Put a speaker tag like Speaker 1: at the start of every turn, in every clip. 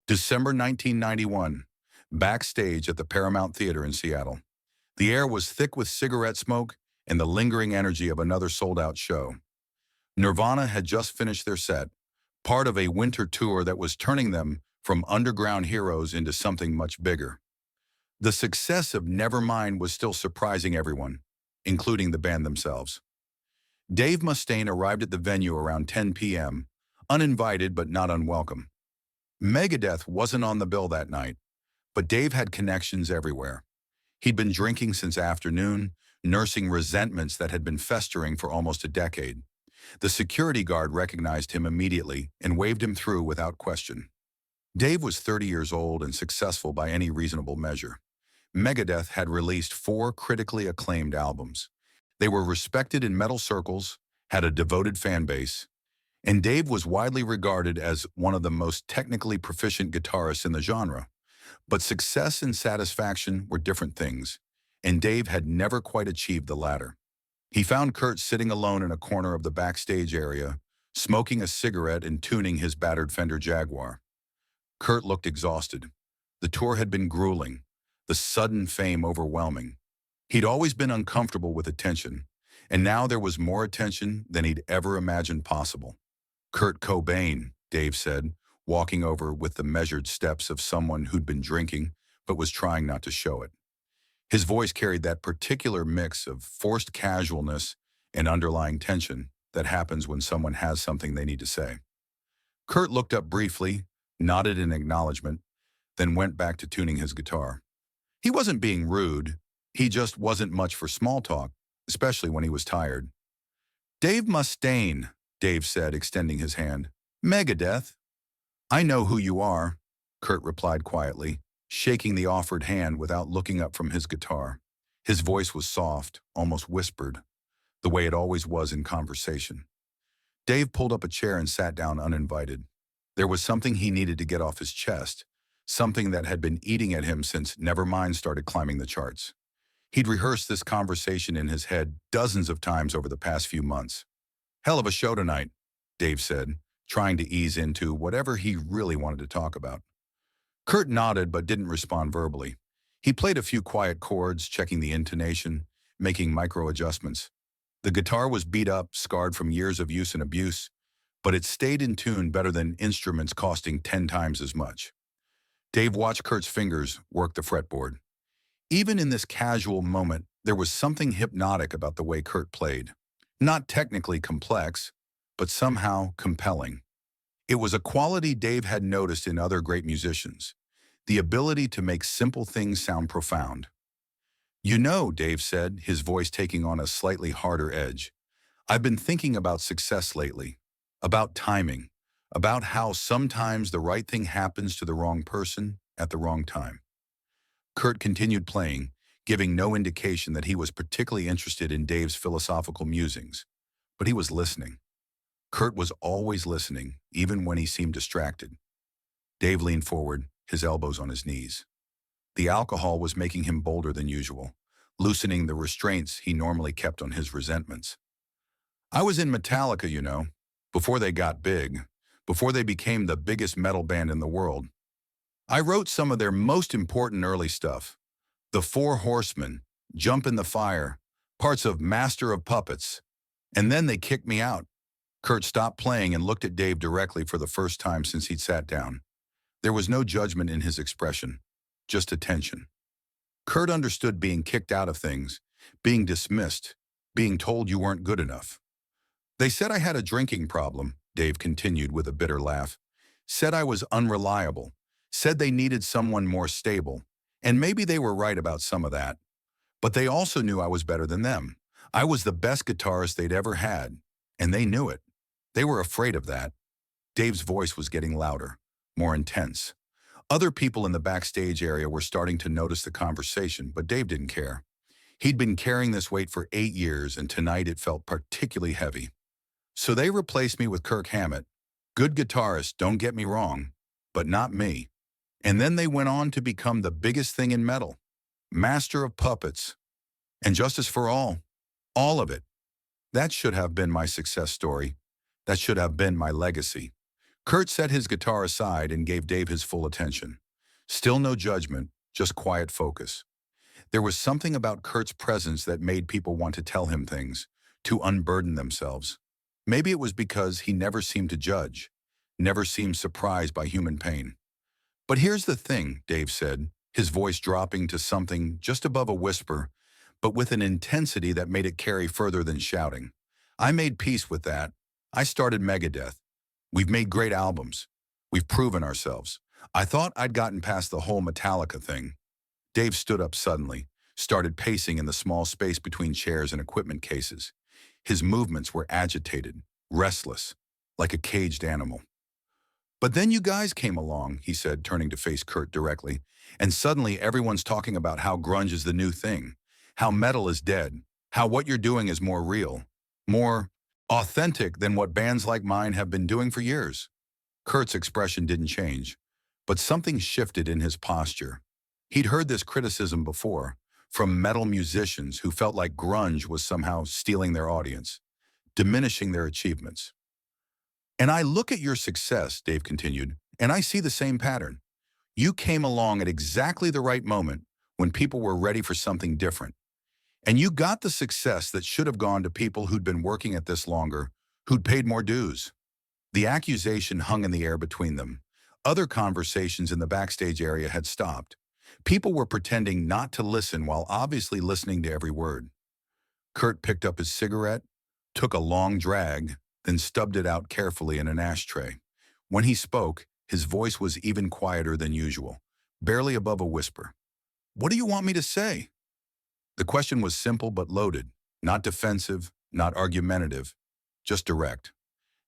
Speaker 1: December 1991, backstage at the Paramount Theater in Seattle. The air was thick with cigarette smoke and the lingering energy of another sold-out show. Nirvana had just finished their set, part of a winter tour that was turning them from underground heroes into something much bigger. The success of Nevermind was still surprising everyone, including the band themselves. Dave Mustaine arrived at the venue around 10 p.m., uninvited but not unwelcome. Megadeth wasn't on the bill that night, but Dave had connections everywhere. He'd been drinking since afternoon, nursing resentments that had been festering for almost a decade. The security guard recognized him immediately and waved him through without question. Dave was 30 years old and successful by any reasonable measure. Megadeth had released 4 critically acclaimed albums. They were respected in metal circles, had a devoted fan base, and Dave was widely regarded as one of the most technically proficient guitarists in the genre. But success and satisfaction were different things, and Dave had never quite achieved the latter. He found Kurt sitting alone in a corner of the backstage area, smoking a cigarette and tuning his battered Fender Jaguar. Kurt looked exhausted. The tour had been grueling, the sudden fame overwhelming. He'd always been uncomfortable with attention, and now there was more attention than he'd ever imagined possible. Kurt Cobain, Dave said, walking over with the measured steps of someone who'd been drinking but was trying not to show it. His voice carried that particular mix of forced casualness and underlying tension that happens when someone has something they need to say. Kurt looked up briefly, nodded in acknowledgement, then went back to tuning his guitar. He wasn't being rude, he just wasn't much for small talk, especially when he was tired. "Dave Mustaine," Dave said, extending his hand. "Megadeth." "I know who you are," Kurt replied quietly, shaking the offered hand without looking up from his guitar. His voice was soft, almost whispered, the way it always was in conversation. Dave pulled up a chair and sat down uninvited. There was something he needed to get off his chest, something that had been eating at him since Nevermind started climbing the charts. He'd rehearsed this conversation in his head dozens of times over the past few months. "Hell of a show tonight," Dave said, trying to ease into whatever he really wanted to talk about. Kurt nodded but didn't respond verbally. He played a few quiet chords, checking the intonation, making micro-adjustments. The guitar was beat up, scarred from years of use and abuse, but it stayed in tune better than instruments costing 10 times as much. Dave watched Kurt's fingers work the fretboard. Even in this casual moment, there was something hypnotic about the way Kurt played. Not technically complex, but somehow compelling. It was a quality Dave had noticed in other great musicians, the ability to make simple things sound profound. "You know," Dave said, his voice taking on a slightly harder edge, "I've been thinking about success lately, about timing, about how sometimes the right thing happens to the wrong person at the wrong time." Kurt continued playing, giving no indication that he was particularly interested in Dave's philosophical musings, but he was listening. Kurt was always listening, even when he seemed distracted. Dave leaned forward, his elbows on his knees. The alcohol was making him bolder than usual, loosening the restraints he normally kept on his resentments. "I was in Metallica, you know, before they got big, before they became the biggest metal band in the world. I wrote some of their most important early stuff. The Four Horsemen, Jump in the Fire, parts of Master of Puppets. And then they kicked me out." Kurt stopped playing and looked at Dave directly for the first time since he'd sat down. There was no judgment in his expression, just attention. Kurt understood being kicked out of things, being dismissed, being told you weren't good enough. "They said I had a drinking problem," Dave continued with a bitter laugh. "Said I was unreliable. Said they needed someone more stable. And maybe they were right about some of that. But they also knew I was better than them. I was the best guitarist they'd ever had, and they knew it. They were afraid of that." Dave's voice was getting louder, more intense. Other people in the backstage area were starting to notice the conversation, but Dave didn't care. He'd been carrying this weight for 8 years, and tonight it felt particularly heavy. "So they replaced me with Kirk Hammett. Good guitarist, don't get me wrong, but not me. And then they went on to become the biggest thing in metal. Master of Puppets. And Justice for all of it. That should have been my success story. That should have been my legacy." Kurt set his guitar aside and gave Dave his full attention. Still no judgment, just quiet focus. There was something about Kurt's presence that made people want to tell him things, to unburden themselves. Maybe it was because he never seemed to judge, never seemed surprised by human pain. But here's the thing, Dave said, his voice dropping to something just above a whisper, but with an intensity that made it carry further than shouting. I made peace with that. I started Megadeth. We've made great albums. We've proven ourselves. I thought I'd gotten past the whole Metallica thing. Dave stood up suddenly, started pacing in the small space between chairs and equipment cases. His movements were agitated, restless, like a caged animal. But then you guys came along, he said, turning to face Kurt directly, and suddenly everyone's talking about how grunge is the new thing, how metal is dead, how what you're doing is more real, more authentic than what bands like mine have been doing for years. Kurt's expression didn't change, but something shifted in his posture. He'd heard this criticism before, from metal musicians who felt like grunge was somehow stealing their audience, diminishing their achievements. And I look at your success, Dave continued, and I see the same pattern. You came along at exactly the right moment when people were ready for something different. And you got the success that should have gone to people who'd been working at this longer, who'd paid more dues. The accusation hung in the air between them. Other conversations in the backstage area had stopped. People were pretending not to listen while obviously listening to every word. Kurt picked up his cigarette, took a long drag, then stubbed it out carefully in an ashtray. When he spoke, his voice was even quieter than usual, barely above a whisper. "What do you want me to say?" The question was simple but loaded, not defensive, not argumentative, just direct.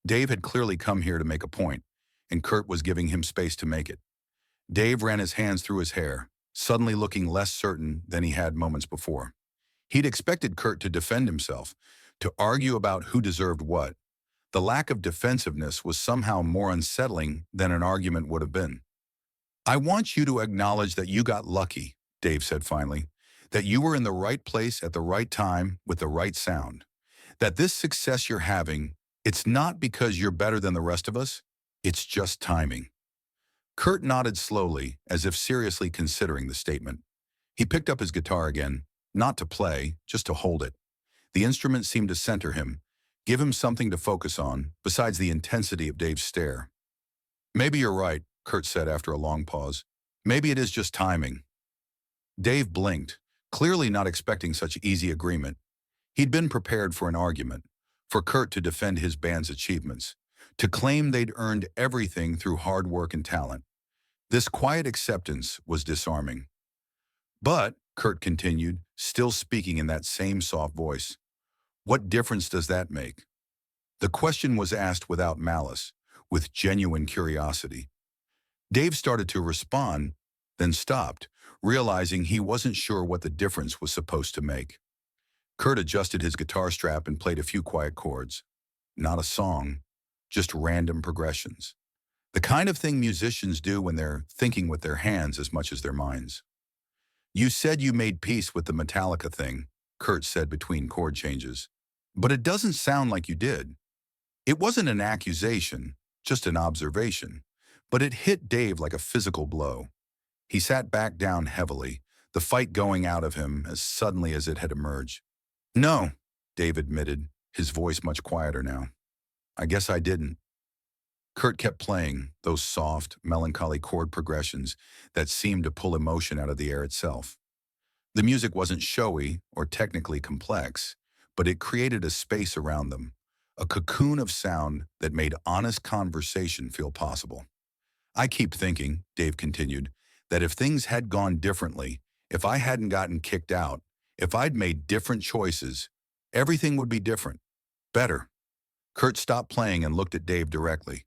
Speaker 1: Dave had clearly come here to make a point, and Kurt was giving him space to make it. Dave ran his hands through his hair, suddenly looking less certain than he had moments before. He'd expected Kurt to defend himself, to argue about who deserved what. The lack of defensiveness was somehow more unsettling than an argument would have been. "I want you to acknowledge that you got lucky," Dave said finally, "that you were in the right place at the right time with the right sound. That this success you're having, it's not because you're better than the rest of us, it's just timing." Kurt nodded slowly, as if seriously considering the statement. He picked up his guitar again, not to play, just to hold it. The instrument seemed to center him, give him something to focus on, besides the intensity of Dave's stare. "Maybe you're right," Kurt said after a long pause. "Maybe it is just timing." Dave blinked, clearly not expecting such easy agreement. He'd been prepared for an argument, for Kurt to defend his band's achievements, to claim they'd earned everything through hard work and talent. This quiet acceptance was disarming. "But," Kurt continued, still speaking in that same soft voice, "what difference does that make?" The question was asked without malice, with genuine curiosity. Dave started to respond, then stopped, realizing he wasn't sure what the difference was supposed to make. Kurt adjusted his guitar strap and played a few quiet chords. Not a song, just random progressions. The kind of thing musicians do when they're thinking with their hands as much as their minds. "You said you made peace with the Metallica thing," Kurt said between chord changes. "But it doesn't sound like you did." It wasn't an accusation, just an observation, but it hit Dave like a physical blow. He sat back down heavily, the fight going out of him as suddenly as it had emerged. "No," Dave admitted, his voice much quieter now. "I guess I didn't." Kurt kept playing those soft, melancholy chord progressions that seemed to pull emotion out of the air itself. The music wasn't showy or technically complex, but it created a space around them, a cocoon of sound that made honest conversation feel possible. "I keep thinking," Dave continued, "that if things had gone differently, if I hadn't gotten kicked out, if I'd made different choices, everything would be different. Better." Kurt stopped playing and looked at Dave directly.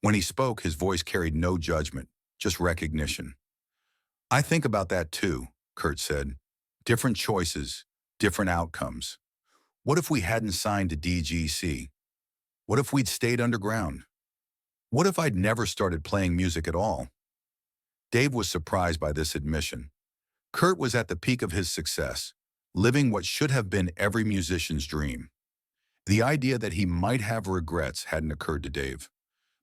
Speaker 1: When he spoke, his voice carried no judgment, just recognition. "I think about that too," Kurt said. "Different choices, different outcomes. What if we hadn't signed to DGC? What if we'd stayed underground? What if I'd never started playing music at all?" Dave was surprised by this admission. Kurt was at the peak of his success, living what should have been every musician's dream. The idea that he might have regrets hadn't occurred to Dave.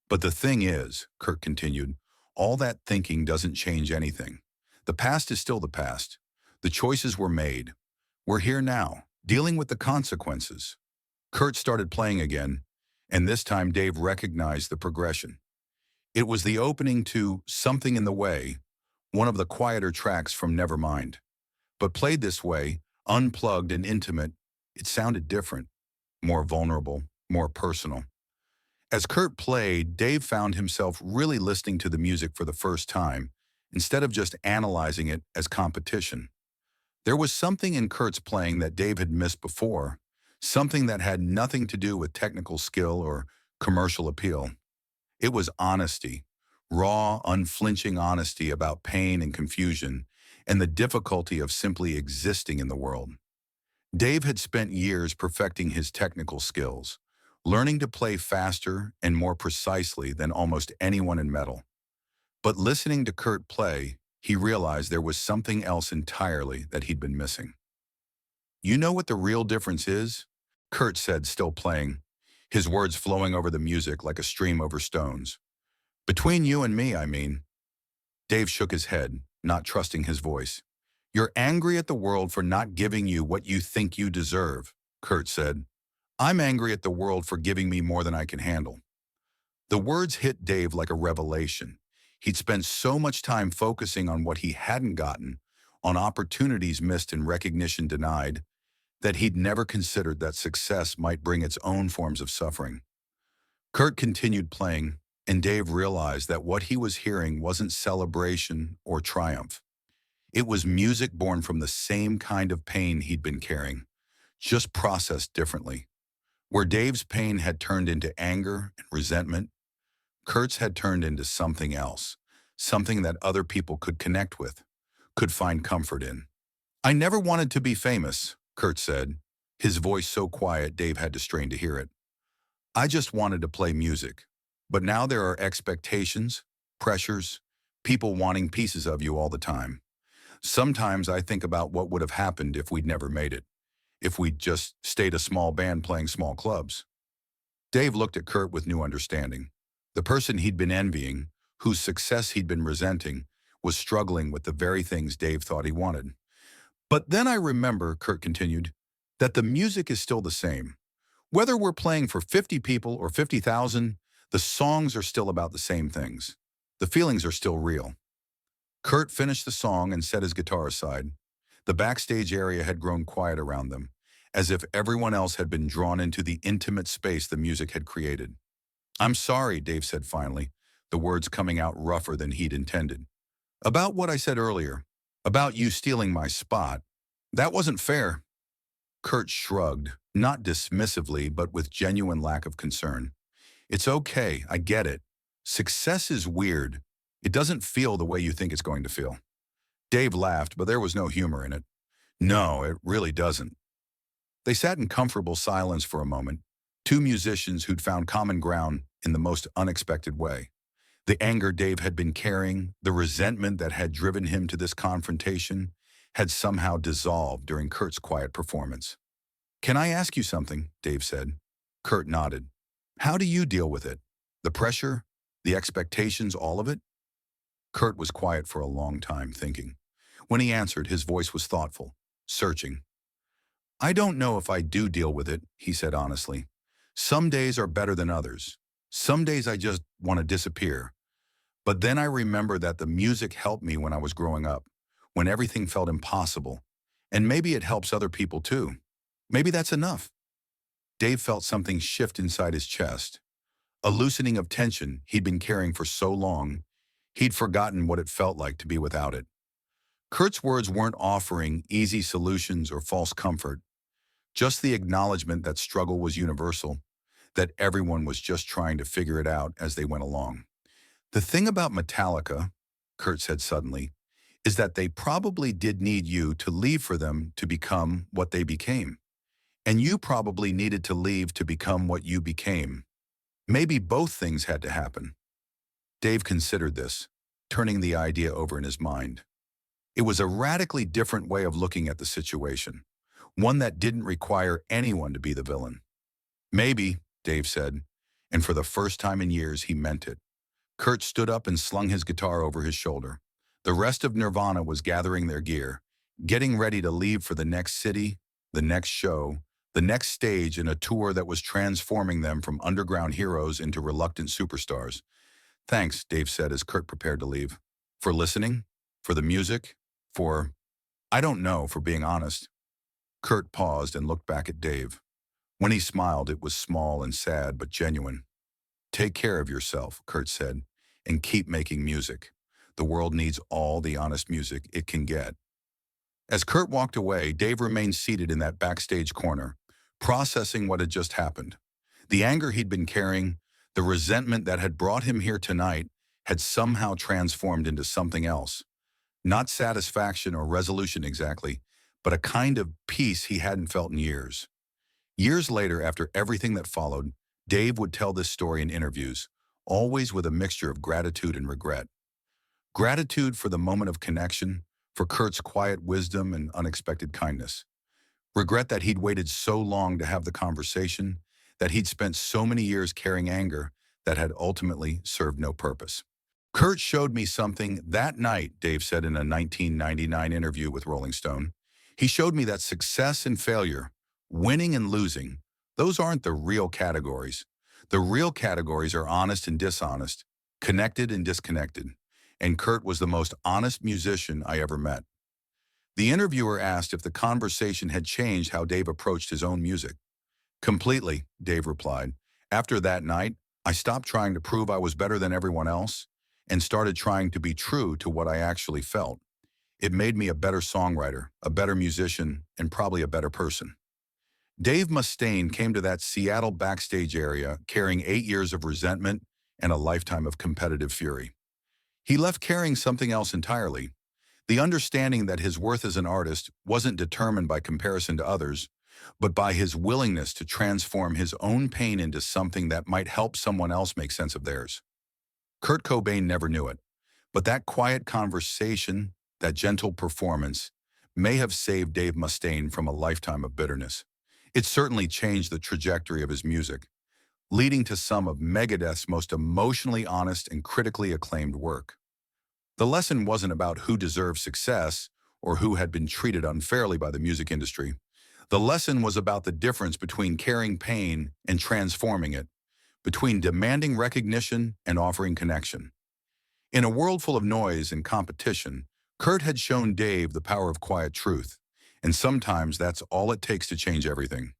Speaker 1: But the thing is, Kurt continued, all that thinking doesn't change anything. The past is still the past. The choices were made. We're here now, dealing with the consequences. Kurt started playing again, and this time Dave recognized the progression. It was the opening to Something in the Way, one of the quieter tracks from Nevermind. But played this way, unplugged and intimate, it sounded different, more vulnerable, more personal. As Kurt played, Dave found himself really listening to the music for the first time, instead of just analyzing it as competition. There was something in Kurt's playing that Dave had missed before, something that had nothing to do with technical skill or commercial appeal. It was honesty, raw, unflinching honesty about pain and confusion, and the difficulty of simply existing in the world. Dave had spent years perfecting his technical skills, learning to play faster and more precisely than almost anyone in metal. But listening to Kurt play, he realized there was something else entirely that he'd been missing. You know what the real difference is? Kurt said, still playing, his words flowing over the music like a stream over stones. Between you and me, I mean. Dave shook his head, not trusting his voice. You're angry at the world for not giving you what you think you deserve, Kurt said. I'm angry at the world for giving me more than I can handle. The words hit Dave like a revelation. He'd spent so much time focusing on what he hadn't gotten, on opportunities missed and recognition denied, that he'd never considered that success might bring its own forms of suffering. Kurt continued playing, and Dave realized that what he was hearing wasn't celebration or triumph. It was music born from the same kind of pain he'd been carrying, just processed differently. Where Dave's pain had turned into anger and resentment, Kurt's had turned into something else, something that other people could connect with, could find comfort in. I never wanted to be famous, Kurt said, his voice so quiet Dave had to strain to hear it. I just wanted to play music. But now there are expectations, pressures, people wanting pieces of you all the time. Sometimes I think about what would have happened if we'd never made it, if we'd just stayed a small band playing small clubs. Dave looked at Kurt with new understanding. The person he'd been envying, whose success he'd been resenting, was struggling with the very things Dave thought he wanted. But then I remember, Kurt continued, that the music is still the same. Whether we're playing for 50 people or 50,000, the songs are still about the same things. The feelings are still real. Kurt finished the song and set his guitar aside. The backstage area had grown quiet around them, as if everyone else had been drawn into the intimate space the music had created. I'm sorry, Dave said finally, the words coming out rougher than he'd intended. About what I said earlier, about you stealing my spot. That wasn't fair. Kurt shrugged, not dismissively, but with genuine lack of concern. It's okay, I get it. Success is weird. It doesn't feel the way you think it's going to feel. Dave laughed, but there was no humor in it. No, it really doesn't. They sat in comfortable silence for a moment, two musicians who'd found common ground in the most unexpected way. The anger Dave had been carrying, the resentment that had driven him to this confrontation, had somehow dissolved during Kurt's quiet performance. Can I ask you something? Dave said. Kurt nodded. How do you deal with it? The pressure, the expectations, all of it? Kurt was quiet for a long time, thinking. When he answered, his voice was thoughtful, searching. I don't know if I do deal with it, he said honestly. Some days are better than others. Some days I just want to disappear. But then I remember that the music helped me when I was growing up, when everything felt impossible. And maybe it helps other people too. Maybe that's enough. Dave felt something shift inside his chest. A loosening of tension he'd been carrying for so long, he'd forgotten what it felt like to be without it. Kurt's words weren't offering easy solutions or false comfort, just the acknowledgement that struggle was universal, that everyone was just trying to figure it out as they went along. The thing about Metallica, Kurt said suddenly, is that they probably did need you to leave for them to become what they became. And you probably needed to leave to become what you became. Maybe both things had to happen. Dave considered this, turning the idea over in his mind. It was a radically different way of looking at the situation, one that didn't require anyone to be the villain. Maybe, Dave said, and for the first time in years, he meant it. Kurt stood up and slung his guitar over his shoulder. The rest of Nirvana was gathering their gear, getting ready to leave for the next city, the next show, the next stage in a tour that was transforming them from underground heroes into reluctant superstars. Thanks, Dave said as Kurt prepared to leave. For listening? For the music? I don't know, for being honest. Kurt paused and looked back at Dave. When he smiled, it was small and sad, but genuine. Take care of yourself, Kurt said, and keep making music. The world needs all the honest music it can get. As Kurt walked away, Dave remained seated in that backstage corner, processing what had just happened. The anger he'd been carrying, the resentment that had brought him here tonight, had somehow transformed into something else. Not satisfaction or resolution exactly, but a kind of peace he hadn't felt in years. Years later, after everything that followed, Dave would tell this story in interviews, always with a mixture of gratitude and regret. Gratitude for the moment of connection, for Kurt's quiet wisdom and unexpected kindness. Regret that he'd waited so long to have the conversation, that he'd spent so many years carrying anger that had ultimately served no purpose. Kurt showed me something that night, Dave said in a 1999 interview with Rolling Stone. He showed me that success and failure, winning and losing, those aren't the real categories. The real categories are honest and dishonest, connected and disconnected. And Kurt was the most honest musician I ever met. The interviewer asked if the conversation had changed how Dave approached his own music. Completely, Dave replied. After that night, I stopped trying to prove I was better than everyone else and started trying to be true to what I actually felt. It made me a better songwriter, a better musician, and probably a better person. Dave Mustaine came to that Seattle backstage area carrying 8 years of resentment and a lifetime of competitive fury. He left carrying something else entirely, the understanding that his worth as an artist wasn't determined by comparison to others, but by his willingness to transform his own pain into something that might help someone else make sense of theirs. Kurt Cobain never knew it, but that quiet conversation, that gentle performance, may have saved Dave Mustaine from a lifetime of bitterness. It certainly changed the trajectory of his music, leading to some of Megadeth's most emotionally honest and critically acclaimed work. The lesson wasn't about who deserved success or who had been treated unfairly by the music industry. The lesson was about the difference between carrying pain and transforming it, between demanding recognition and offering connection. In a world full of noise and competition, Kurt had shown Dave the power of quiet truth, and sometimes that's all it takes to change everything.